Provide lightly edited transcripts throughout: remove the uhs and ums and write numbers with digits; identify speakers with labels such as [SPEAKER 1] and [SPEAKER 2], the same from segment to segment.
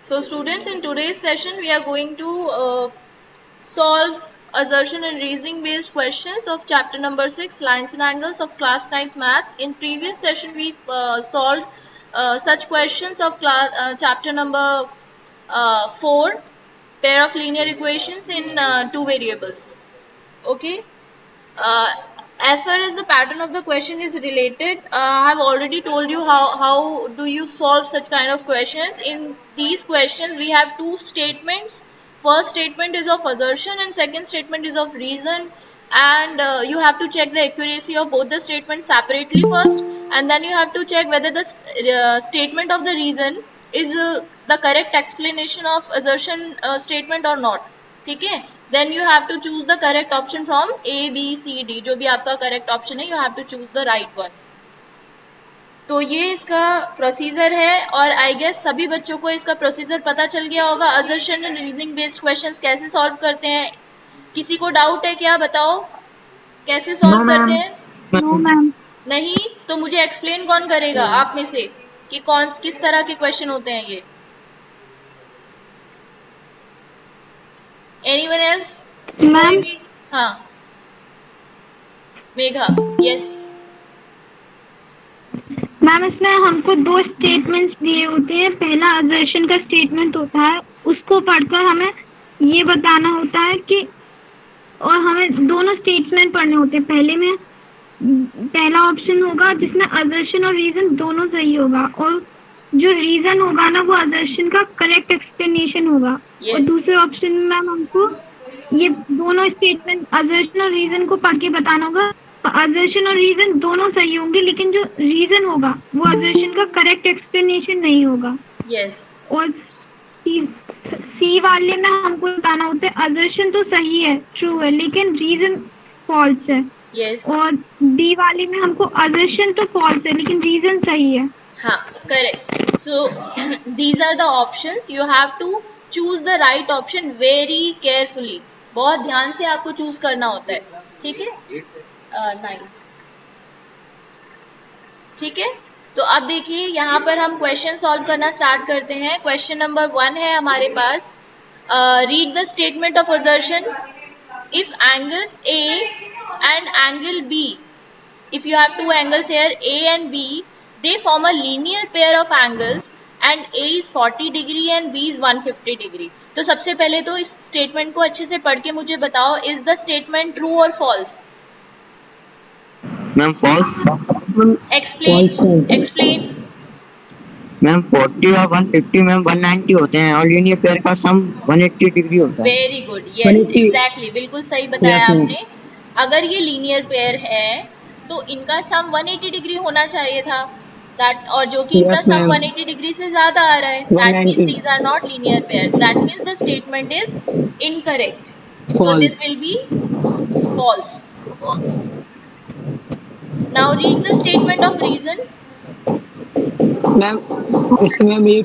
[SPEAKER 1] So students, in today's session we are going to solve assertion and reasoning based questions of chapter number 6, lines and angles of class 9th maths. In previous session we solved such questions of chapter number 4, pair of linear equations in two variables. Okay. uh, as far as the pattern of the question is related, I have already told you how do you solve such kind of questions. In these questions we have two statements. First statement is of assertion and second statement is of reason, and you have to check the accuracy of both the statements separately first, and then you have to check whether the statement of the reason is the correct explanation of assertion statement or not. ठीक है, then you have to choose the correct option from A B C D, जो भी आपका correct option है you have to choose the right one. तो ये इसका procedure है और आई गेस सभी बच्चों को इसका प्रोसीजर पता चल गया होगा. Assertion and reasoning based questions कैसे सॉल्व करते हैं, किसी को डाउट है क्या? बताओ कैसे सॉल्व करते हैं.
[SPEAKER 2] No ma'am.
[SPEAKER 1] नहीं तो मुझे एक्सप्लेन कौन करेगा आप में से कि कौन किस तरह के क्वेश्चन होते हैं ये? Anyone else?
[SPEAKER 2] मैम
[SPEAKER 1] हाँ मेघा. यस
[SPEAKER 2] मैम इसमें हमको दो स्टेटमेंट्स दिए होते हैं. पहला असर्शन का स्टेटमेंट होता है, उसको पढ़कर हमें ये बताना होता है कि, और हमें दोनों स्टेटमेंट पढ़ने होते हैं. पहला ऑप्शन होगा जिसमें असर्शन और रीजन दोनों सही होगा, और जो रीजन होगा ना वो असर्शन का करेक्ट एक्सप्लेनेशन होगा.
[SPEAKER 1] Yes.
[SPEAKER 2] और दूसरे ऑप्शन में मैम हमको ये दोनों स्टेटमेंट असर्शन और रीजन को पढ़ के बताना होगा. असर्शन और रीजन दोनों सही होंगे, लेकिन जो रीजन होगा वो असर्शन का करेक्ट एक्सप्लेनेशन नहीं होगा.
[SPEAKER 1] यस.
[SPEAKER 2] और सी वाले में हमको बताना होता है असर्शन तो सही है, ट्रू है, लेकिन रीजन फॉल्स है.
[SPEAKER 1] यस.
[SPEAKER 2] और डी वाले में हमको असर्शन तो फॉल्स है लेकिन रीजन सही है.
[SPEAKER 1] हाँ correct. So these are the options, you have to choose the right option very carefully. बहुत ध्यान से आपको चूज करना होता है. ठीक है. 9. ठीक है. तो अब देखिए यहाँ पर हम क्वेश्चन सॉल्व करना स्टार्ट करते हैं. क्वेश्चन नंबर 1 है हमारे पास. Read the statement of assertion. If angles A and angle B, if you have two angles here A and B, they form a linear pair of angles and A is 40 degree and B is 150 degree. तो सबसे पहले तो इस statement को अच्छे से पढ़ के मुझे बताओ, इज द स्टेटमेंट ट्रू और false?
[SPEAKER 3] Ma'am false.
[SPEAKER 1] Explain.
[SPEAKER 3] Ma'am 40 और 150 मैम 190 होते हैं और लीनियर पेयर का सम 180 डिग्री होता है.
[SPEAKER 1] Very good. यस एग्जैक्टली, बिल्कुल सही बताया आपने. अगर ये लीनियर पेयर है तो इनका सम 180 डिग्री होना चाहिए था. दैट, और जो कि इनका सम 180 डिग्री से ज्यादा आ रहा है. That means these are not linear pair. That means the statement is incorrect. So this will be false. Now read the statement of reason.
[SPEAKER 4] Ma'am इसमें मैम ये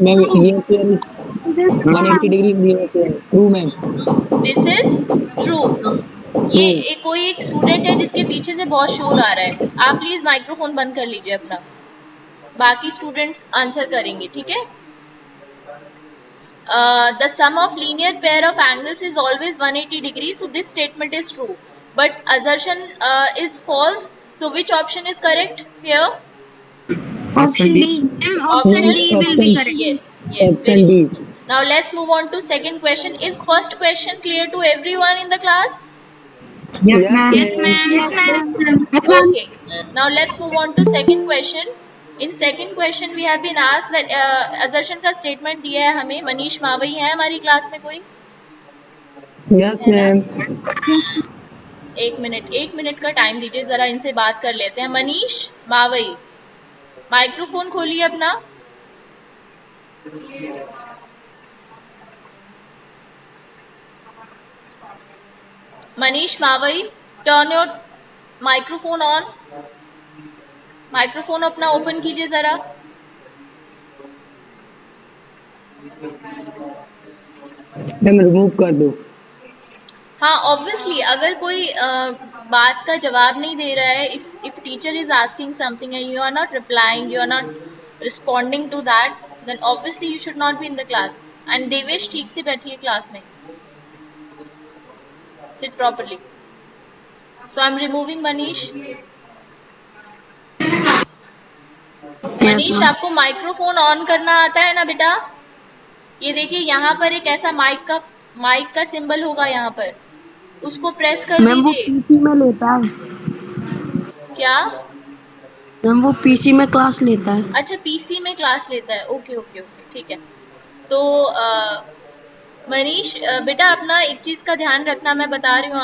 [SPEAKER 4] मैम ये 180 degree linear pair true ma'am.
[SPEAKER 1] This is true. ये कोई एक student है जिसके पीछे से बहुत शोर आ रहा है. आप प्लीज माइक्रोफोन बंद कर लीजिए अपना. बाकी स्टूडेंट्स आंसर करेंगे. ठीक है. The sum of linear pair of angles is always 180 degree, so this statement is true, but assertion is false. So which option is correct here?
[SPEAKER 2] Option D.
[SPEAKER 1] Option D will be correct. Yes.
[SPEAKER 4] Option D.
[SPEAKER 1] Now let's move on to second question. Is first question clear to everyone in the class?
[SPEAKER 2] Yes ma'am.
[SPEAKER 1] Yes ma'am. Okay. Now let's move on to second question. In second question we have been asked that assertion का statement दिया है हमें. मनीष मावई है हमारी class में कोई?
[SPEAKER 4] Yes ma'am.
[SPEAKER 1] एक minute का टाइम दीजिए, जरा इनसे बात कर लेते हैं. मनीष मावई, माइक्रोफोन खोलिए अपना. Manish Mavai, turn your microphone on. Microphone अपना ओपन कीजिए जरा.
[SPEAKER 4] मैम रिमूव कर दो.
[SPEAKER 1] हाँ ऑब्वियसली, अगर कोई बात का जवाब नहीं दे रहा है, if teacher is asking something and you are not replying, you are not responding to that, then obviously you should not be in the class. And Devesh ठीक से बैठिए क्लास में, sit properly. So I'm removing Manish. Manish आपको microphone on करना आता है ना बेटा? ये देखिए यहाँ पर एक ऐसा माइक का सिंबल होगा, यहाँ पर उसको प्रेस कर
[SPEAKER 5] मैम वो
[SPEAKER 1] दीजिए।
[SPEAKER 5] पीसी में लेता है।
[SPEAKER 1] क्या
[SPEAKER 5] मैम वो पीसी में क्लास लेता है।
[SPEAKER 1] अच्छा, पीसी में क्लास लेता है, ओके ओके ओके, ठीक है। तो मनीष बेटा अपना एक चीज का ध्यान रखना, मैं बता रही हूँ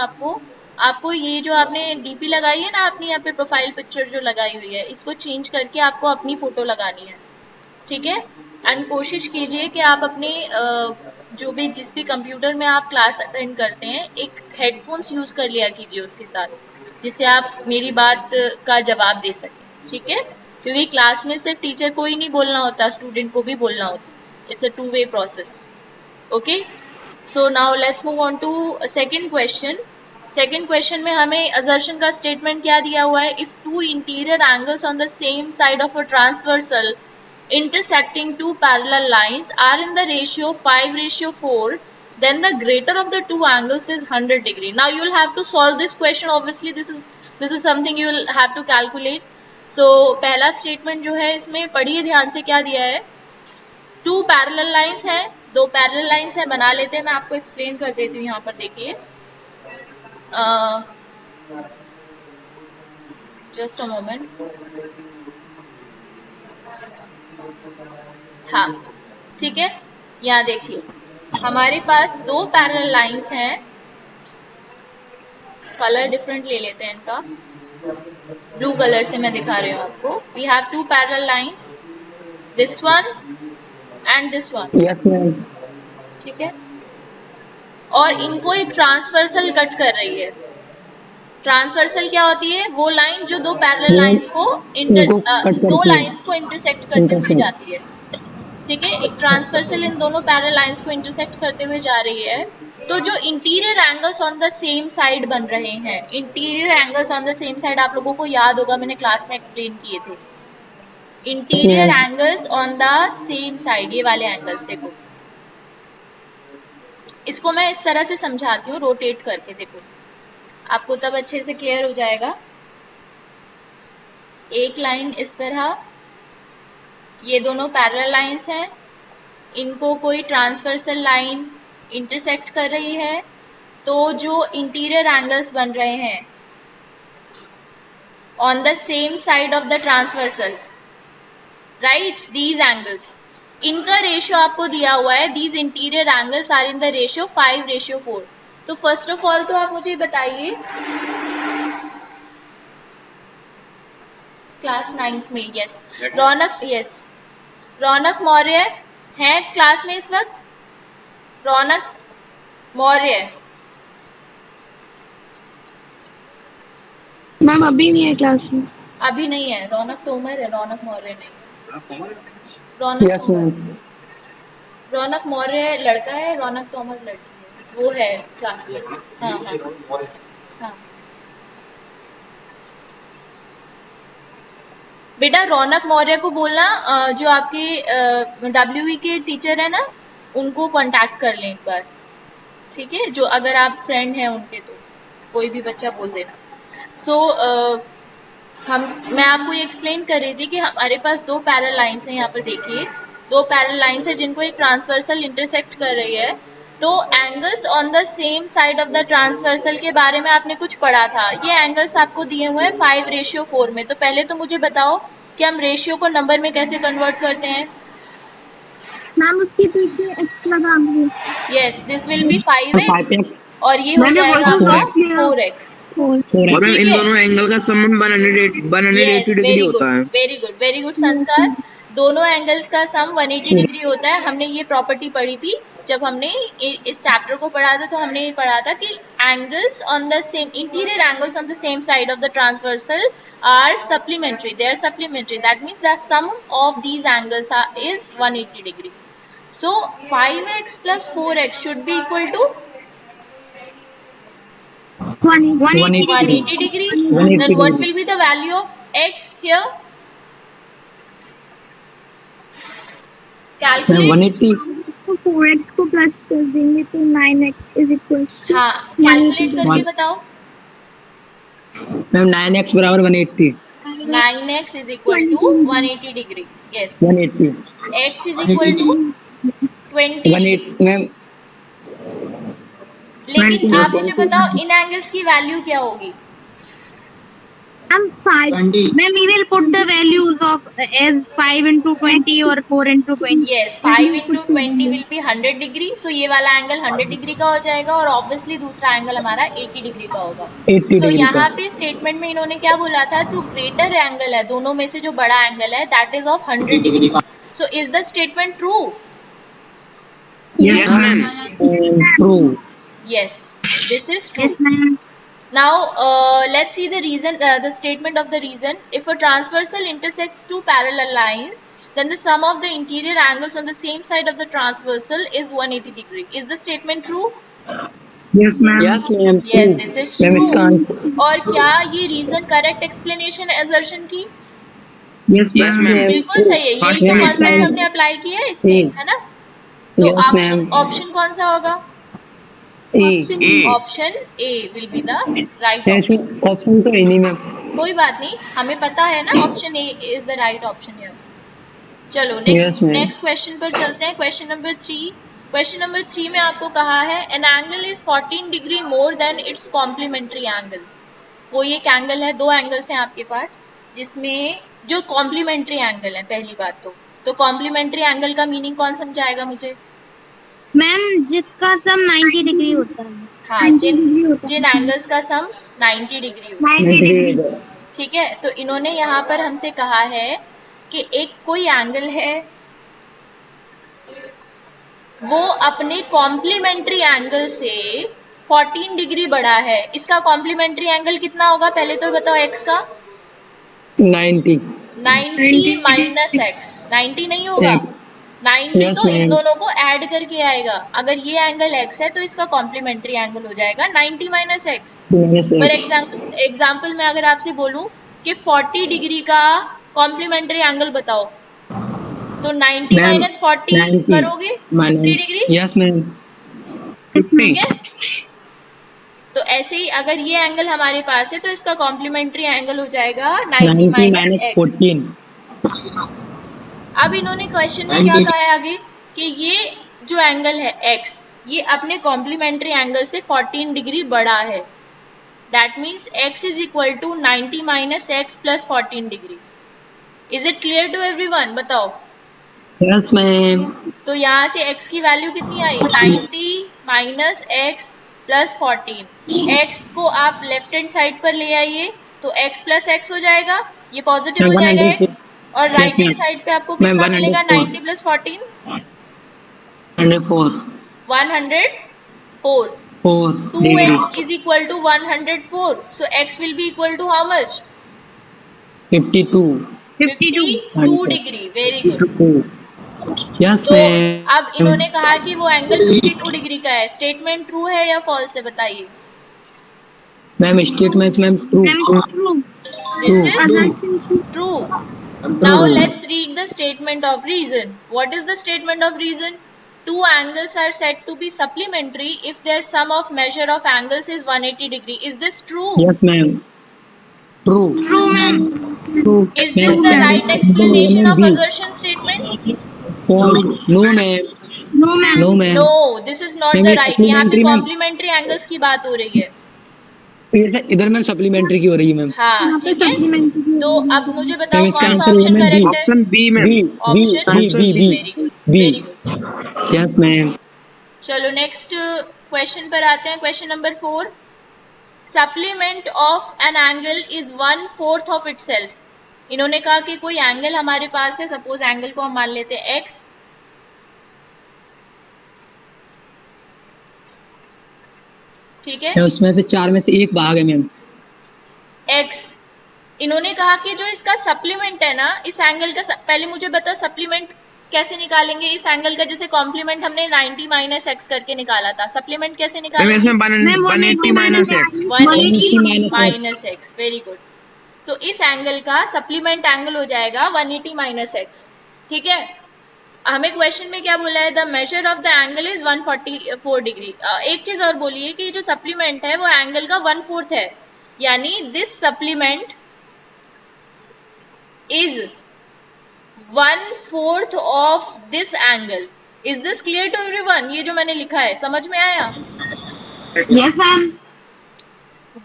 [SPEAKER 1] आपको ये जो आपने डीपी लगाई है ना, अपनी यहाँ पे प्रोफाइल पिक्चर जो लगाई हुई है, इसको चेंज करके आपको अपनी फोटो लगानी है, ठीक है। एंड कोशिश कीजिए कि आप अपने जो भी जिस भी कंप्यूटर में आप क्लास अटेंड करते हैं, एक हेडफोन्स यूज कर लिया कीजिए उसके साथ, जिससे आप मेरी बात का जवाब दे सकें, ठीक है। क्योंकि क्लास में सिर्फ टीचर को ही नहीं बोलना होता, स्टूडेंट को भी बोलना होता। It's a two way process, okay. So now let's move on to second question. Second question में हमें असर्शन का स्टेटमेंट क्या दिया हुआ है? If two interior angles on the same side of a transversal intersecting two parallel lines are in the ratio 5:4, then the greater of the two angles is 100 degree. Now you will have to solve this question. Obviously this is something you will have to calculate. So पहला statement जो है इसमें पढ़िए ध्यान से, क्या दिया है? टू पैरेलल लाइंस है, दो पैरेलल लाइंस है, बना लेते हैं। मैं आपको एक्सप्लेन कर देती हूँ, यहाँ पर देखिए, जस्ट अ मोमेंट। हाँ ठीक है, यहाँ देखिए हमारे पास दो पैरेलल लाइंस हैं, कलर डिफरेंट ले लेते हैं इनका, ब्लू कलर से मैं दिखा रही हूँ आपको। We have two parallel lines, this one and this one,
[SPEAKER 4] yes ma'am.
[SPEAKER 1] ठीक है। और इनको एक ट्रांसवर्सल कट कर रही है। ट्रांसवर्सल क्या होती है? वो लाइन जो दो पैरेलल लाइंस को दो लाइंस को इंटरसेक्ट करते हुए जाती है, ठीक है। एक ट्रांसवर्सल इन दोनों पैरेलल लाइंस को इंटरसेक्ट करते हुए जा रही है। तो जो interior angles on the same side बन रहे हैं, interior angles on the same side आप लोगों को याद होगा, मैंने क्लास में एक्सप्लेन किए थे। Interior angles on the same side, ये वाले एंगल्स देखो, इसको मैं इस तरह से समझाती हूँ, रोटेट करके देखो, आपको तब अच्छे से क्लियर हो जाएगा। एक लाइन इस तरह, ये दोनों पैरेलल लाइंस हैं, इनको कोई ट्रांसवर्सल लाइन इंटरसेक्ट कर रही है, तो जो इंटीरियर एंगल्स बन रहे हैं on the same side of the transversal, right, these angles, इनका रेशियो आपको दिया हुआ है। These interior angles are in the ratio 5:4। तो फर्स्ट ऑफ ऑल तो आप मुझे बताइए, क्लास 9th में, यस रौनक, यस रौनक मौर्य है क्लास में इस वक्त? रौनक मौर्य
[SPEAKER 2] मैम अभी नहीं है क्लास में।
[SPEAKER 1] अभी नहीं है, रौनक तोमर है, रौनक मौर्य नहीं।
[SPEAKER 4] Yes ma'am.
[SPEAKER 1] रौनक मौर्य लड़का है, रौनक तोमर लड़की है, वो है क्लास में। हाँ हाँ हाँ बेटा, रौनक मौर्य को बोलना, जो आपके WE के टीचर है ना, उनको कांटेक्ट कर लें एक बार, ठीक है। जो अगर आप फ्रेंड हैं उनके, तो कोई भी बच्चा बोल देना। सो मैं आपको ये एक्सप्लेन कर रही थी कि हमारे पास दो पैरेलल लाइंस हैं, यहाँ पर देखिए दो पैरेलल लाइंस हैं जिनको एक ट्रांसवर्सल इंटरसेक्ट कर रही है। तो angles on the same side of the transversal के बारे में आपने कुछ पढ़ा था, ये एंगल्स आपको दिए हुए हैं 5:4 में। तो पहले तो मुझे बताओ कि हम रेशियो को नंबर में कैसे कन्वर्ट करते हैं?
[SPEAKER 2] मैम उसके पीछे x लगा दीजिए।
[SPEAKER 1] Yes, this will B 5x और ये हो जाएगा आपका 4x।
[SPEAKER 6] और इन दोनों एंगल का सम 180 डिग्री होता है।
[SPEAKER 1] वेरी गुड संस्कार। दोनों एंगल्स का सम 180 डिग्री होता है। हमने ये प्रॉपर्टी पढ़ी थी जब हमने इस चैप्टर को पढ़ा था, तो हमने ये पढ़ा था कि angles on the same, interior angles on the same side of the transversal are supplementary, they are supplementary, that means the sum of these angles is 180 degree. So 5x plus 4x should be equal to 180 degree. Then what will be the value of x here? Calculate
[SPEAKER 4] 180
[SPEAKER 2] तो 4x को plus कर देंगे तो 9x is equal to
[SPEAKER 1] हाँ calculate करके बताओ।
[SPEAKER 4] Ma'am 9x बराबर 180
[SPEAKER 1] 9x is equal to 180 degree. Yes
[SPEAKER 4] 180
[SPEAKER 1] x is equal to 20 degree.
[SPEAKER 4] 180 ma'am
[SPEAKER 1] लेकिन आप मुझे बताओ इन एंगल्स की वैल्यू क्या होगी?
[SPEAKER 2] हम 5
[SPEAKER 5] Ma'am, we will put the values of as 5 into 20 or 4 into 20.
[SPEAKER 1] Yes 5 into 20 will be 100 degree. So ये वाला एंगल 100 डिग्री का हो जाएगा और ऑब्वियसली दूसरा एंगल हमारा 80 डिग्री का होगा।
[SPEAKER 4] 80
[SPEAKER 1] सो
[SPEAKER 4] डिग्री का
[SPEAKER 1] यहाँ पे स्टेटमेंट में इन्होंने क्या बोला था, जो ग्रेटर एंगल है दोनों में से जो बड़ा एंगल है that is of 100 degree. So is the statement true?
[SPEAKER 6] Yes, ma'am.
[SPEAKER 4] True
[SPEAKER 1] Yes, this is true.
[SPEAKER 5] Yes, ma'am.
[SPEAKER 1] Now let's see the reason, the statement of the reason. If a transversal intersects two parallel lines, then the sum of the interior angles on the same side of the transversal is 180 degree. Is the statement true?
[SPEAKER 6] Yes, ma'am.
[SPEAKER 4] Yes ma'am
[SPEAKER 1] Yes, this is
[SPEAKER 4] ma'am इसका
[SPEAKER 1] true.
[SPEAKER 4] Answer
[SPEAKER 1] और क्या ये reason correct explanation है assertion की?
[SPEAKER 6] Yes, ma'am.
[SPEAKER 1] बिल्कुल सही है। यही तो concept हमने अप्लाई किया है इसमें, है ना? तो
[SPEAKER 4] Yes, ma'am.
[SPEAKER 1] ऑप्शन कौन सा होगा?
[SPEAKER 4] A
[SPEAKER 1] option A will be the right option.
[SPEAKER 4] Option तो है नहीं मैम
[SPEAKER 1] कोई बात नहीं, हमें पता है ना option A is the right option here. चलो
[SPEAKER 4] Yes, ma'am.
[SPEAKER 1] नेक्स्ट क्वेश्चन पर चलते हैं। Question number 3। क्वेश्चन नंबर 3 में आपको कहा है an angle is 14 degree more than its complementary angle. कोई एक एंगल है, दो एंगल्स हैं आपके पास जिसमें जो कॉम्प्लीमेंट्री एंगल है। पहली बात तो कॉम्प्लीमेंट्री एंगल का मीनिंग कौन समझाएगा मुझे?
[SPEAKER 5] मैम जिसका सम 90 डिग्री होता है।
[SPEAKER 1] हाँ, जिन एंगल्स का सम 90 डिग्री होता है।
[SPEAKER 5] 90 डिग्री।
[SPEAKER 1] ठीक है, तो इन्होंने यहाँ पर हमसे कहा है कि एक कोई एंगल है वो अपने कॉम्प्लीमेंट्री एंगल से 14 डिग्री बड़ा है। इसका कॉम्प्लीमेंट्री एंगल कितना होगा पहले तो बताओ? x का
[SPEAKER 4] 90
[SPEAKER 1] माइनस एक्स। 90 नहीं होगा, 90
[SPEAKER 4] Yes,
[SPEAKER 1] तो इन
[SPEAKER 4] ma'am.
[SPEAKER 1] दोनों को ऐड करके आएगा। अगर ये एंगल x है तो इसका कॉम्प्लीमेंट्री एंगल हो जाएगा 90 माइनस एक्स। फॉर एग्जाम्पल मैं अगर आपसे बोलूं कि 40 डिग्री का कॉम्प्लीमेंट्री एंगल बताओ तो 90 माइनस 40 करोगे 50 डिग्री।
[SPEAKER 4] यस मैम
[SPEAKER 1] ठीक है, तो ऐसे ही अगर ये एंगल हमारे पास है तो इसका कॉम्प्लीमेंट्री एंगल हो जाएगा 90 माइनस एक्स।
[SPEAKER 4] 14
[SPEAKER 1] अब इन्होंने क्वेश्चन में क्या कहा है आगे कि ये जो एंगल है x ये अपने कॉम्प्लीमेंट्री एंगल से 14 डिग्री बड़ा है। That means x is equal to 90 minus x plus 14 degree. Is it clear to everyone? बताओ।
[SPEAKER 4] यस मैम
[SPEAKER 1] तो यहाँ से x की वैल्यू कितनी आई? 90 माइनस एक्स प्लस 14। x को आप लेफ्ट हैंड साइड पर ले आइए तो x प्लस एक्स हो जाएगा, ये पॉजिटिव हो जाएगा x, और राइट हैंड साइड पे आपको कितना मिलेगा? 90 plus 14
[SPEAKER 4] 104
[SPEAKER 1] 104। 2x is equal to 104. So x will be equal to how much?
[SPEAKER 4] 52
[SPEAKER 1] degree. Very good.
[SPEAKER 4] Yes
[SPEAKER 1] तो
[SPEAKER 4] मैम
[SPEAKER 1] अब इन्होंने कहा कि वो एंगल 52 डिग्री का है। स्टेटमेंट ट्रू है या फॉल्स है बताइए?
[SPEAKER 4] Ma'am statement ma'am true
[SPEAKER 1] This is true. Now let's read the statement of reason. What is the statement of reason? Two angles are said to be supplementary if their sum of measure of angles is 180 degree. Is this true?
[SPEAKER 4] Yes ma'am true
[SPEAKER 1] Is this the right explanation of assertion statement?
[SPEAKER 4] No ma'am no ma'am
[SPEAKER 1] No, this is not the right. यहाँ पे complementary angles की बात हो रही है।
[SPEAKER 4] इधर ma'am supplementary की हो रही है मैम।
[SPEAKER 1] हाँ ठीक है, तो अब मुझे बताओ
[SPEAKER 4] इसका
[SPEAKER 1] कौन सा
[SPEAKER 4] आंसर
[SPEAKER 1] ऑप्शन करेक्ट है?
[SPEAKER 6] Option B ma'am.
[SPEAKER 1] Option
[SPEAKER 4] B
[SPEAKER 1] very good, very good.
[SPEAKER 4] Yes ma'am
[SPEAKER 1] चलो नेक्स्ट क्वेश्चन पर आते हैं। Question number 4। Supplement of an angle is 1/4 of itself. इन्होंने कहा कि कोई एंगल हमारे पास है, सपोज एंगल को हम मान लेते हैं x, ठीक है,
[SPEAKER 4] उसमें से 4 में से एक भाग है मैम
[SPEAKER 1] x। इन्होंने कहा कि जो इसका सप्लीमेंट है ना इस एंगल का, पहले मुझे बताओ सप्लीमेंट कैसे निकालेंगे इस एंगल का? जैसे कॉम्प्लीमेंट हमने 90 माइनस एक्स करके निकाला था, सप्लीमेंट कैसे निकालेंगे?
[SPEAKER 6] 180 minus x.
[SPEAKER 1] 180 minus x. Very good. तो इस एंगल का सप्लीमेंट एंगल हो जाएगा 180 माइनस एक्स। ठीक है, हमें क्वेश्चन में क्या बोला है, the measure of the angle is 144 degree. एक चीज और बोलिए कि जो सप्लीमेंट है वो एंगल का 1/4 है, यानी this supplement is 1/4 of this angle. Is this clear to everyone? ये जो मैंने लिखा है समझ में आया?
[SPEAKER 5] Yes ma'am.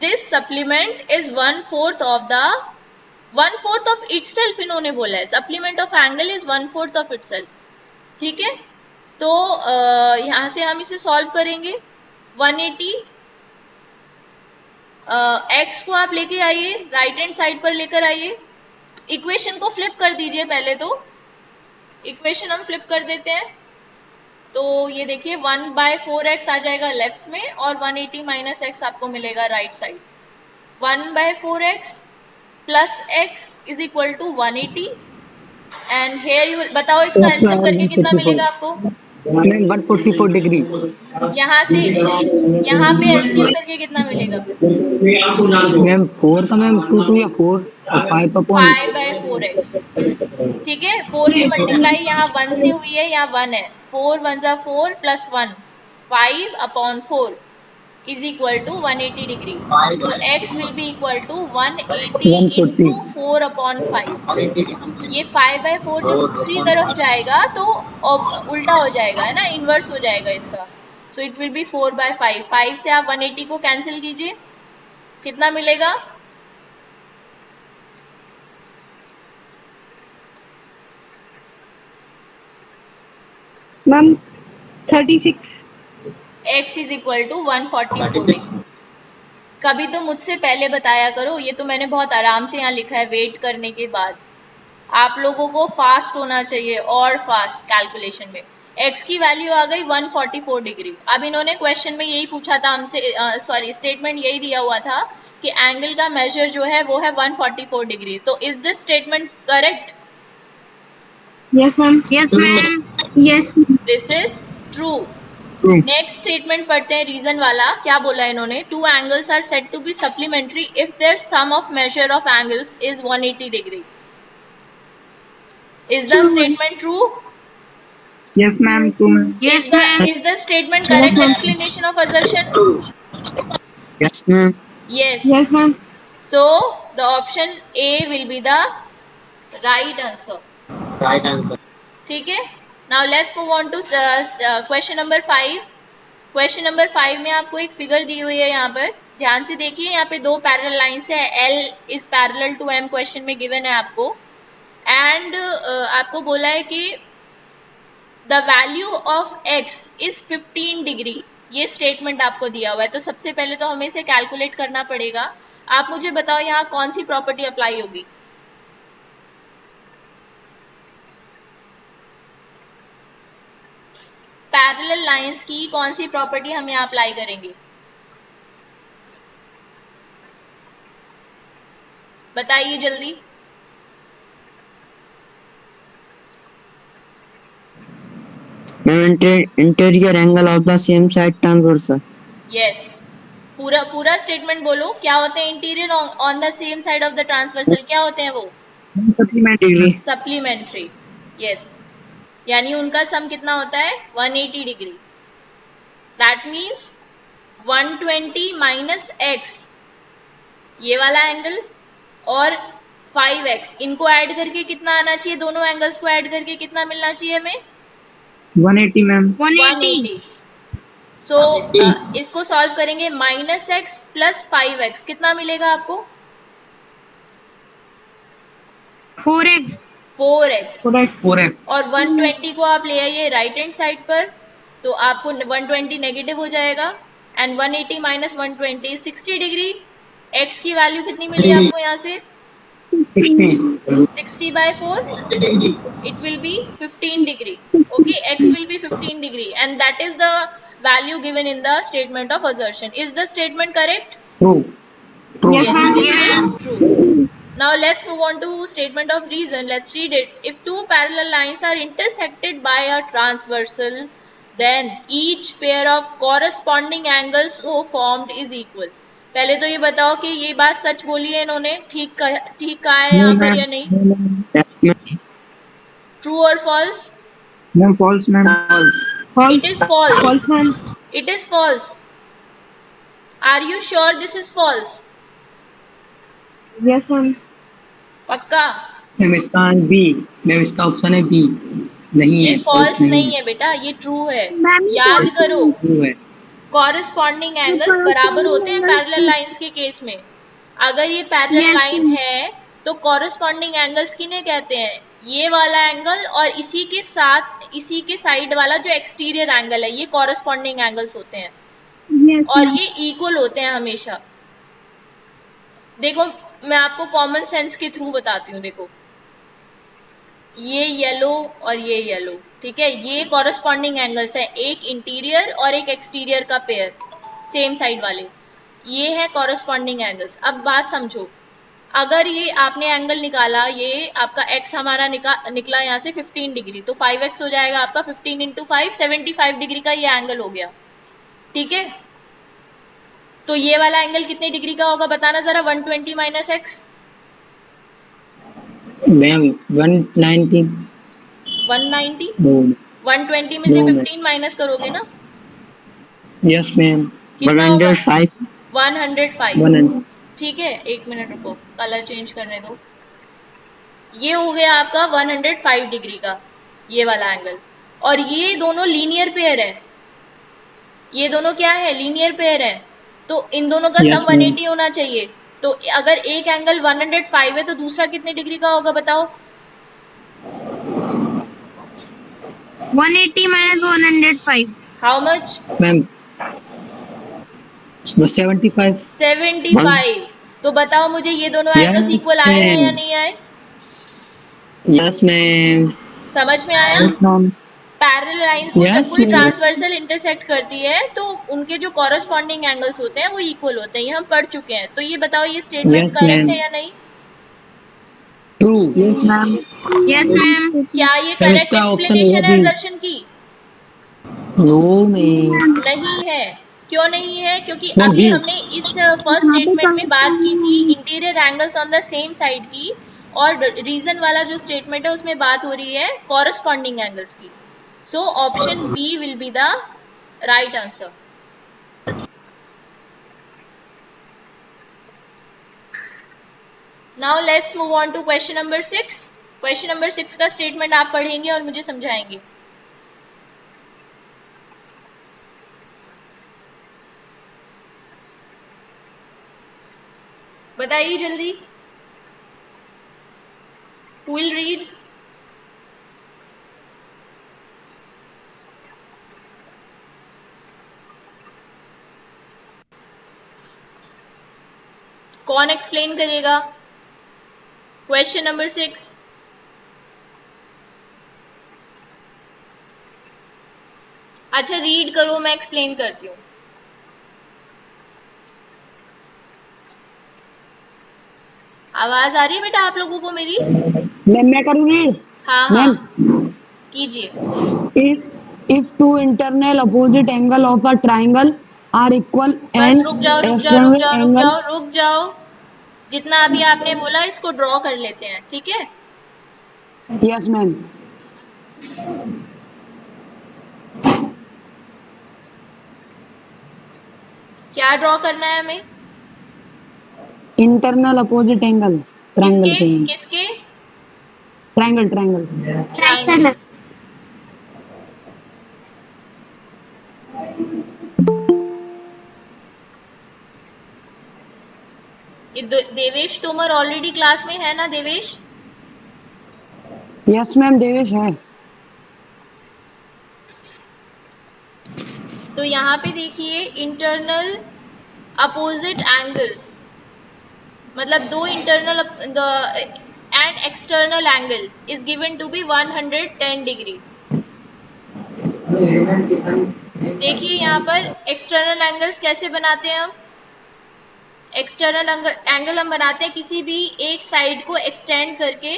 [SPEAKER 1] This supplement is 1/4 of the 1/4 of itself इन्होंने बोला है, supplement of angle is 1/4 of itself. ठीक है, तो यहां से हम इसे सॉल्व करेंगे। 180 एक्स को आप लेके आइए, राइट हैंड साइड पर लेकर आइए, इक्वेशन को फ्लिप कर दीजिए। पहले तो इक्वेशन हम फ्लिप कर देते हैं, तो ये देखिए 1/4x आ जाएगा लेफ्ट में और 180 माइनस एक्स आपको मिलेगा right side. 1/4x plus x is equal to 180 and here you बताओ इसका एलसीएम करके कितना मिलेगा आपको?
[SPEAKER 4] Ma'am 144 degree.
[SPEAKER 1] यहाँ से यहाँ पे एलसीएम करके कितना मिलेगा?
[SPEAKER 4] मैम 4 का मैम 2 या 4 और 5 अपॉन
[SPEAKER 1] 5/4x। ठीक है, 4 की मल्टीप्लाई यहाँ 1 से हुई है, यहाँ 1 है, 4 1 जा 4 plus 1 5/4 is equal to 180 degree. So x will be equal to 180 into 4/5. ये 5/4 जब दूसरी तरफ जाएगा तो उल्टा हो जाएगा, है ना, इनवर्स हो जाएगा इसका। So it will be 4/5. 5 से आप 180 को कैंसिल कीजिए, कितना मिलेगा?
[SPEAKER 2] Ma'am 36।
[SPEAKER 1] x is equal to 144. कभी तो मुझसे पहले बताया करो, ये तो मैंने बहुत आराम से यहाँ लिखा है वेट करने के बाद। आप लोगों को फास्ट होना चाहिए और फास्ट कैलकुलेशन में। x की वैल्यू आ गई 144 डिग्री। अब इन्होंने क्वेश्चन में यही पूछा था हमसे, सॉरी स्टेटमेंट यही दिया हुआ था कि एंगल का मेजर जो है वो है 144 डिग्री। तो is this statement correct?
[SPEAKER 2] Yes ma'am.
[SPEAKER 5] Yes ma'am. Yes.
[SPEAKER 1] This is true. Next statement पढ़ते हैं, रीजन वाला। क्या बोला इन्होंने? Two angles are said to be supplementary if their sum of measure of angles is 180 degree. Is the statement true?
[SPEAKER 6] Yes, ma'am. True, ma'am.
[SPEAKER 5] Yes ma'am.
[SPEAKER 1] Is the statement correct explanation of assertion?
[SPEAKER 3] Yes, ma'am.
[SPEAKER 1] Yes.
[SPEAKER 2] Yes ma'am.
[SPEAKER 1] So the option A will be the right answer.
[SPEAKER 4] Right answer.
[SPEAKER 1] ठीक है, now let's move on to question number 5. Question number 5 में आपको एक figure दी हुई है, यहाँ पर ध्यान से देखिए। यहाँ पे दो पैरेलल लाइंस है, L is parallel to M question में गिवन है आपको, एंड आपको बोला है कि the value of x is 15 degree. ये स्टेटमेंट आपको दिया हुआ है, तो सबसे पहले तो हमें इसे कैलकुलेट करना पड़ेगा। आप मुझे बताओ यहाँ कौन सी प्रॉपर्टी अप्लाई होगी? पैरेलल लाइंस की कौन सी प्रॉपर्टी हम यहाँ अप्लाई करेंगे? बताइए जल्दी।
[SPEAKER 3] Interior angle of the same side transversal.
[SPEAKER 1] Yes, पूरा स्टेटमेंट बोलो। क्या होते हैं interior on the same side of the transversal? क्या होते हैं वो?
[SPEAKER 3] Supplementary.
[SPEAKER 1] सप्लीमेंट्री। यस, यानी उनका सम कितना होता है? 180 degree. That means 120 minus x, ये वाला एंगल, और 5x, इनको ऐड करके कितना आना चाहिए? दोनों एंगल्स को ऐड करके कितना मिलना चाहिए हमें?
[SPEAKER 6] 180, ma'am.
[SPEAKER 5] 180.
[SPEAKER 1] सो इसको सॉल्व करेंगे, माइनस एक्स प्लस 5x कितना मिलेगा आपको?
[SPEAKER 5] 4x.
[SPEAKER 1] 4x।
[SPEAKER 6] 4x.
[SPEAKER 1] और 120 को आप ले आइए राइट हैंड साइड पर, तो आपको 120 नेगेटिव हो जाएगा, एंड 180 माइनस 120 60 डिग्री। x की वैल्यू कितनी मिली आपको यहाँ से? 60/4, it will be 15 degree. Okay, x will be 15 degree, and that is the value given in the statement of assertion. Is the statement correct?
[SPEAKER 6] True.
[SPEAKER 1] Yes, this is true. Now let's move on to statement of reason. Let's read it. If two parallel lines are intersected by a transversal, then each pair of corresponding angles so formed is equal. पहले तो ये बताओ कि ये बात सच बोली है इन्होंने, ठीक कहा है यहाँ पर या नहीं? ट्रू और false?
[SPEAKER 3] Ma'am false ma'am.
[SPEAKER 1] It is false.
[SPEAKER 2] False ma'am.
[SPEAKER 1] It is false. Are you sure this is false?
[SPEAKER 2] Yes ma'am.
[SPEAKER 1] पक्का?
[SPEAKER 4] मैम इसका बी, मैम इसका ऑप्शन है बी, नहीं
[SPEAKER 1] ये
[SPEAKER 4] है, फॉल्स
[SPEAKER 1] false
[SPEAKER 4] नहीं
[SPEAKER 1] नहीं
[SPEAKER 4] है,
[SPEAKER 1] है बेटा, ये true है।
[SPEAKER 2] मैम ये
[SPEAKER 1] याद
[SPEAKER 2] false
[SPEAKER 1] करो,
[SPEAKER 2] नहीं है।
[SPEAKER 4] ट्रू है।
[SPEAKER 1] कॉरेस्पॉन्डिंग
[SPEAKER 2] ये
[SPEAKER 1] एंगल्स बराबर
[SPEAKER 2] corresponding
[SPEAKER 1] होते हैं
[SPEAKER 2] angle
[SPEAKER 1] पैरेलल लाइंस के केस में। अगर ये पैरेलल
[SPEAKER 2] यस
[SPEAKER 1] लाइन
[SPEAKER 2] मैम।
[SPEAKER 1] है तो कॉरेस्पॉन्डिंग एंगल्स किन्हें कहते हैं? ये वाला एंगल और इसी के साथ इसी के साइड वाला जो एक्सटीरियर एंगल है, ये कॉरेस्पॉन्डिंग एंगल्स होते हैं
[SPEAKER 2] यस
[SPEAKER 1] और
[SPEAKER 2] मैम।
[SPEAKER 1] ये इक्वल होते हैं हमेशा। देखो मैं आपको कॉमन सेंस के थ्रू बताती हूँ। देखो ये येलो और ये येलो, ठीक है, ये कॉरेस्पॉन्डिंग एंगल्स है, एक इंटीरियर और एक एक्सटीरियर का पेयर, सेम साइड वाले, ये है कॉरेस्पॉन्डिंग एंगल्स। अब बात समझो, अगर ये आपने एंगल निकाला, ये आपका x हमारा निकला यहाँ से 15 डिग्री, तो 5x हो जाएगा आपका 15 इंटू 5, 75 डिग्री का ये एंगल हो गया, ठीक है। तो ये वाला एंगल कितने डिग्री का होगा बताना जरा, 120 माइनस एक्स,
[SPEAKER 4] मैम 190,
[SPEAKER 1] 190,
[SPEAKER 4] नो
[SPEAKER 1] 120 में से
[SPEAKER 4] नो मैम,
[SPEAKER 1] 15 माइनस करोगे ना,
[SPEAKER 4] यस मैम,
[SPEAKER 1] कितना होगा?
[SPEAKER 3] 105।
[SPEAKER 1] 105,
[SPEAKER 4] 100,
[SPEAKER 1] ठीक है। एक मिनट रुको, कलर चेंज करने दो। ये हो गया आपका 105 डिग्री का ये वाला एंगल, और ये दोनों लीनियर पेयर है, ये दोनों क्या है? लीनियर पेयर है, तो इन दोनों का
[SPEAKER 4] यस
[SPEAKER 1] सम
[SPEAKER 4] मैम,
[SPEAKER 1] 180 होना चाहिए। तो अगर एक एंगल 105 है तो दूसरा कितने डिग्री का होगा बताओ?
[SPEAKER 5] 180 minus 105.
[SPEAKER 1] How much?
[SPEAKER 4] मैम 75,
[SPEAKER 1] 75। तो बताओ मुझे, ये दोनों एंगल्स
[SPEAKER 4] यस
[SPEAKER 1] इक्वल आए हैं या
[SPEAKER 4] मैम,
[SPEAKER 1] नहीं आए?
[SPEAKER 4] यस मैम,
[SPEAKER 1] समझ में आया?
[SPEAKER 3] Yes ma'am.
[SPEAKER 1] पैरेलल लाइंस को जब
[SPEAKER 4] यस
[SPEAKER 1] कोई
[SPEAKER 4] मैम,
[SPEAKER 1] ट्रांसवर्सल इंटरसेक्ट करती है तो उनके जो कॉरेस्पॉन्डिंग एंगल्स होते हैं वो इक्वल होते हैं, ये हम पढ़ चुके हैं। तो ये बताओ, ये स्टेटमेंट
[SPEAKER 4] यस
[SPEAKER 1] करेक्ट
[SPEAKER 4] मैम,
[SPEAKER 1] है या नहीं?
[SPEAKER 4] True,
[SPEAKER 3] yes ma'am.
[SPEAKER 5] Yes, ma'am.
[SPEAKER 1] क्या ये
[SPEAKER 4] मैम
[SPEAKER 1] करेक्ट
[SPEAKER 4] इसका ऑप्शन है
[SPEAKER 1] एक्सप्लेनेशन है
[SPEAKER 4] बी,
[SPEAKER 1] असर्शन की?
[SPEAKER 4] नो मैम,
[SPEAKER 1] नहीं है। क्यों नहीं है? क्योंकि
[SPEAKER 4] मैम
[SPEAKER 1] अभी
[SPEAKER 4] बी,
[SPEAKER 1] हमने इस फर्स्ट
[SPEAKER 2] यहाँ पे
[SPEAKER 1] स्टेटमेंट में बात की थी
[SPEAKER 2] corresponding
[SPEAKER 1] interior angles on the same side की, और रीजन वाला जो स्टेटमेंट है उसमें बात हो रही है कॉरेस्पॉन्डिंग एंगल्स की। So option B will be the right answer. Now let's move on to question number 6। Question number 6 का स्टेटमेंट आप पढ़ेंगे और मुझे समझाएंगे। बताइए जल्दी, who will read? कौन एक्सप्लेन करेगा क्वेश्चन नंबर 6? अच्छा रीड करो, मैं एक्सप्लेन करती हूँ। आवाज आ रही है बेटा आप लोगों को मेरी?
[SPEAKER 4] मैम मैं करूँ रीड,
[SPEAKER 1] हाँ हाँ
[SPEAKER 4] मैम
[SPEAKER 1] कीजिए।
[SPEAKER 4] if two internal opposite angle of a triangle are equal
[SPEAKER 1] बस
[SPEAKER 4] and
[SPEAKER 1] रुक जाओ रुक जाओ रुक
[SPEAKER 4] external
[SPEAKER 1] जाओ रुक
[SPEAKER 4] angle,
[SPEAKER 1] जाओ रुक जाओ, जितना अभी आपने बोला इसको ड्रॉ कर लेते हैं, ठीक है।
[SPEAKER 4] यस मैम,
[SPEAKER 1] क्या ड्रॉ करना है हमें?
[SPEAKER 4] इंटरनल अपोजिट एंगल, ट्रायंगल
[SPEAKER 1] किसके
[SPEAKER 4] पे,
[SPEAKER 1] किसके?
[SPEAKER 4] Triangle triangle,
[SPEAKER 1] triangle. ये देवेश तोमर ऑलरेडी क्लास में है ना देवेश?
[SPEAKER 4] यस मैम देवेश है,
[SPEAKER 1] तो यहाँ पे देखिए, इंटरनल अपोजिट एंगल्स मतलब दो internal and external angle is given to be 110 degree. देखिए यहाँ पर एक्सटर्नल एंगल्स कैसे बनाते हैं हम? एक्सटर्नल एंगल हम बनाते हैं किसी भी एक साइड को एक्सटेंड करके।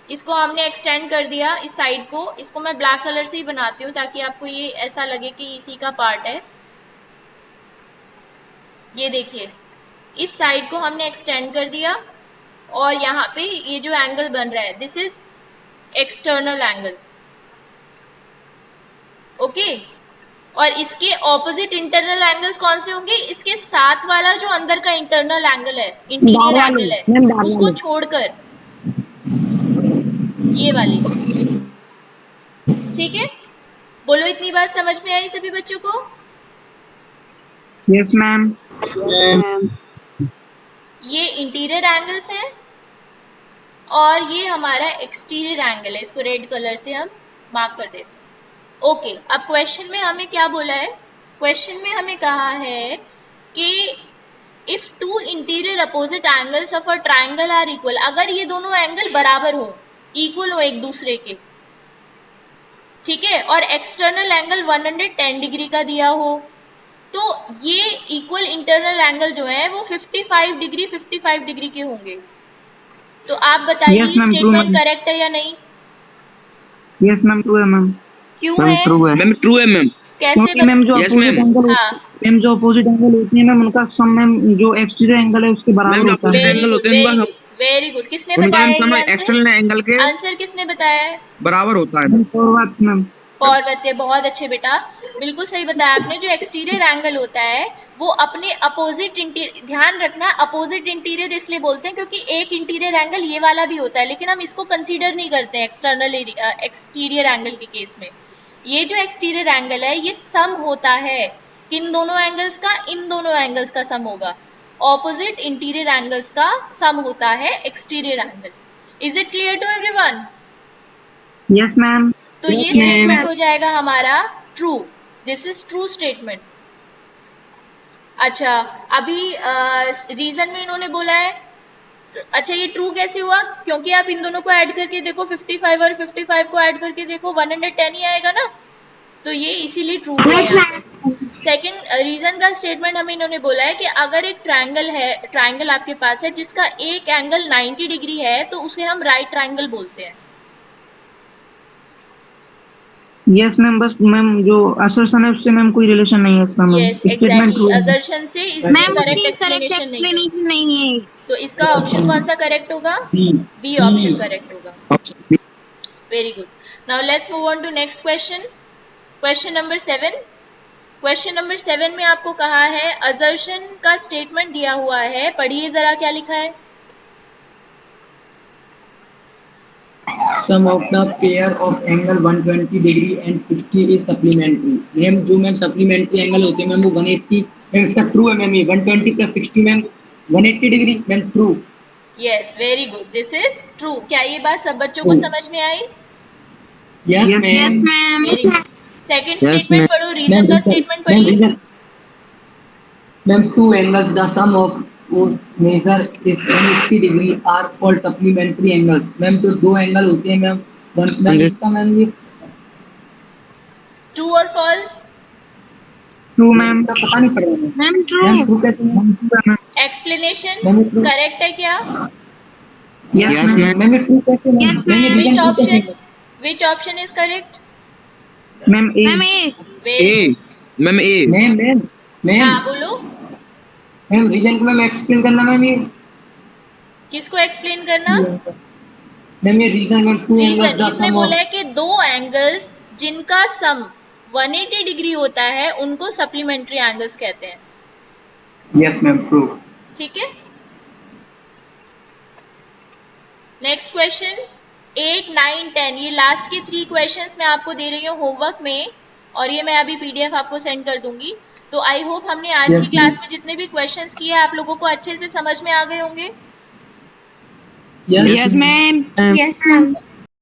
[SPEAKER 1] इसको हमने एक्सटेंड कर दिया इस साइड को, इसको मैं ब्लैक कलर से ही बनाती हूँ ताकि आपको ये ऐसा लगे कि इसी का पार्ट है। ये देखिए, इस साइड को हमने एक्सटेंड कर दिया और यहाँ पे ये जो एंगल बन रहा है this is external angle. Okay. और इसके ऑपोजिट इंटरनल एंगल्स कौन से होंगे? इसके साथ वाला जो अंदर का इंटरनल एंगल है, इंटीरियर एंगल है, उसको छोड़कर ये वाली। ठीक है, बोलो इतनी बात समझ में आई सभी बच्चों को?
[SPEAKER 6] Yes ma'am.
[SPEAKER 1] ये इंटीरियर एंगल्स हैं और ये हमारा एक्सटीरियर एंगल है, इसको रेड कलर से हम मार्क कर देते हैं। ओके, अब क्वेश्चन में हमें क्या बोला है? क्वेश्चन में हमें कहा है कि if two interior opposite angles of a triangle are equal, अगर ये दोनों एंगल बराबर हो, इक्वल हो एक दूसरे के, ठीक है, और एक्सटर्नल एंगल 110 डिग्री का दिया हो, तो ये इक्वल इंटरनल एंगल जो है वो 55 डिग्री के होंगे। तो आप बताइए
[SPEAKER 6] Yes,
[SPEAKER 1] ये
[SPEAKER 6] ma'am, true,
[SPEAKER 1] statement
[SPEAKER 6] ma'am.
[SPEAKER 1] Correct है या नहीं?
[SPEAKER 6] यस मैम ट्रू है मैम।
[SPEAKER 1] क्यों
[SPEAKER 3] मैम
[SPEAKER 1] है?
[SPEAKER 3] ट्रू है।
[SPEAKER 6] मैम ट्रू है मैम।
[SPEAKER 1] कैसे
[SPEAKER 6] क्योंकि मैम जो
[SPEAKER 1] बता?
[SPEAKER 6] अपोजिट एंगल
[SPEAKER 1] हाँ,
[SPEAKER 6] मैम जो अपोजिट एंगल होती है मैम उनका सम मैम जो एक्सटीरियर एंगल है उसके बराबर
[SPEAKER 7] मैम,
[SPEAKER 6] होता है।
[SPEAKER 7] opposite angle होते हैं उनका
[SPEAKER 1] वेरी गुड। किसने
[SPEAKER 7] उनका
[SPEAKER 1] बताया
[SPEAKER 7] सम
[SPEAKER 1] ये आंसर?
[SPEAKER 7] एक्सटर्नल एंगल के
[SPEAKER 1] आंसर किसने बताया है?
[SPEAKER 7] बराबर होता है।
[SPEAKER 6] मैम और बात मैम
[SPEAKER 1] पौर्वत्य, बहुत अच्छे बेटा, बिल्कुल सही बताया आपने। जो एक्सटीरियर एंगल होता है वो अपने अपोजिट इंटीरियर, ध्यान रखना अपोजिट इंटीरियर इसलिए बोलते हैं क्योंकि एक इंटीरियर एंगल ये वाला भी होता है, लेकिन हम इसको कंसीडर नहीं करते हैं एक्सटर्नल एक्सटीरियर एंगल के केस में। ये जो एक्सटीरियर एंगल है ये सम होता है किन दोनों एंगल्स का? इन दोनों एंगल्स का सम होगा। ऑपोजिट इंटीरियर एंगल्स का सम होता है exterior angle. Is it clear to everyone?
[SPEAKER 6] Yes ma'am.
[SPEAKER 1] तो ये स्टेटमेंट हो जाएगा हमारा true. This is true statement. अच्छा, अभी रीजन में इन्होंने बोला है, अच्छा ये ट्रू कैसे हुआ? क्योंकि आप इन दोनों को ऐड करके देखो, 55 और 55 को ऐड करके देखो, 110 ही आएगा ना, तो ये इसीलिए ट्रू है। सेकंड रीजन का स्टेटमेंट हमें इन्होंने बोला है कि अगर एक ट्रायंगल है, ट्रायंगल आपके पास है जिसका एक एंगल 90 डिग्री है तो उसे हम राइट ट्रायंगल बोलते हैं।
[SPEAKER 6] यस मैम, बस मैम जो असर्शन है उससे मैम कोई रिलेशन नहीं है इसका ma'am.
[SPEAKER 1] Yes
[SPEAKER 6] statement true
[SPEAKER 1] exactly,
[SPEAKER 6] है।
[SPEAKER 1] असर्शन से इसमें
[SPEAKER 5] मैम
[SPEAKER 1] करेक्ट
[SPEAKER 5] उसकी करेक्ट
[SPEAKER 1] एक्सप्लेनेशन नहीं है।
[SPEAKER 5] एक्सप्लेनेशन नहीं है।
[SPEAKER 1] तो इसका ऑप्शन कौन सा करेक्ट होगा? बी ऑप्शन करेक्ट होगा। Very good. Now let's move on to next question. Question number 7। Question number 7 में आपको कहा है असर्शन का स्टेटमेंट दिया हुआ है, पढ़िए जरा क्या लिखा है।
[SPEAKER 4] Sum of the pair of angle 120 degree and 50 is supplementary। Ma'am जो मैम सप्लीमेंट्री एंगल होते हैं मैम वो 180, मैम इसका ट्रू है मैम, ये 120 plus 60 ma'am 180 degree ma'am true.
[SPEAKER 1] Yes very good, this is true. क्या ये बात सब बच्चों को समझ में आई?
[SPEAKER 4] Yes ma'am.
[SPEAKER 1] Very good. Second statement पढ़ो, रीजन का स्टेटमेंट
[SPEAKER 4] मैम
[SPEAKER 1] पढ़िए।
[SPEAKER 4] Ma'am two angles the sum of measure is 180 degree are called supplementary angles. Ma'am जो दो एंगल होते हैं मैम इसका मैम ये
[SPEAKER 1] ट्रू और फॉल्स?
[SPEAKER 6] True ma'am.
[SPEAKER 4] पता नहीं पड़ रहा है
[SPEAKER 5] मैम ट्रू।
[SPEAKER 4] मैम ट्रू कैसे मैम?
[SPEAKER 1] एक्सप्लेनेशन करेक्ट है क्या?
[SPEAKER 6] Yes ma'am.
[SPEAKER 4] मैम ये ट्रू कैसे ma'am?
[SPEAKER 5] Yes, ma'am.
[SPEAKER 1] Which option, which option is correct?
[SPEAKER 6] Ma'am A.
[SPEAKER 5] Ma'am A.
[SPEAKER 7] A ma'am A.
[SPEAKER 4] Ma'am ma'am ma'am
[SPEAKER 1] हाँ बोलो,
[SPEAKER 4] मैम रीजन को ma'am explain करना ma'am ये।
[SPEAKER 1] किसको एक्सप्लेन करना?
[SPEAKER 4] मैम ये reason ma'am two angles
[SPEAKER 1] reason
[SPEAKER 4] the
[SPEAKER 1] इसमें
[SPEAKER 4] सम
[SPEAKER 1] बोला
[SPEAKER 4] ऑफ
[SPEAKER 1] है कि दो एंगल्स जिनका सम 180 डिग्री होता है उनको सप्लीमेंट्री एंगल्स कहते हैं।
[SPEAKER 4] Yes ma'am true.
[SPEAKER 1] ठीक है, नेक्स्ट क्वेश्चन 8, 9, 10, ये लास्ट के 3 क्वेश्चंस मैं आपको दे रही हूँ होमवर्क में, और ये मैं अभी पीडीएफ आपको सेंड कर दूंगी। तो आई होप हमने आज की क्लास में जितने भी क्वेश्चंस किए आप लोगों को अच्छे से समझ में आ गए होंगे।
[SPEAKER 4] Yes ma'am.
[SPEAKER 5] Yes ma'am.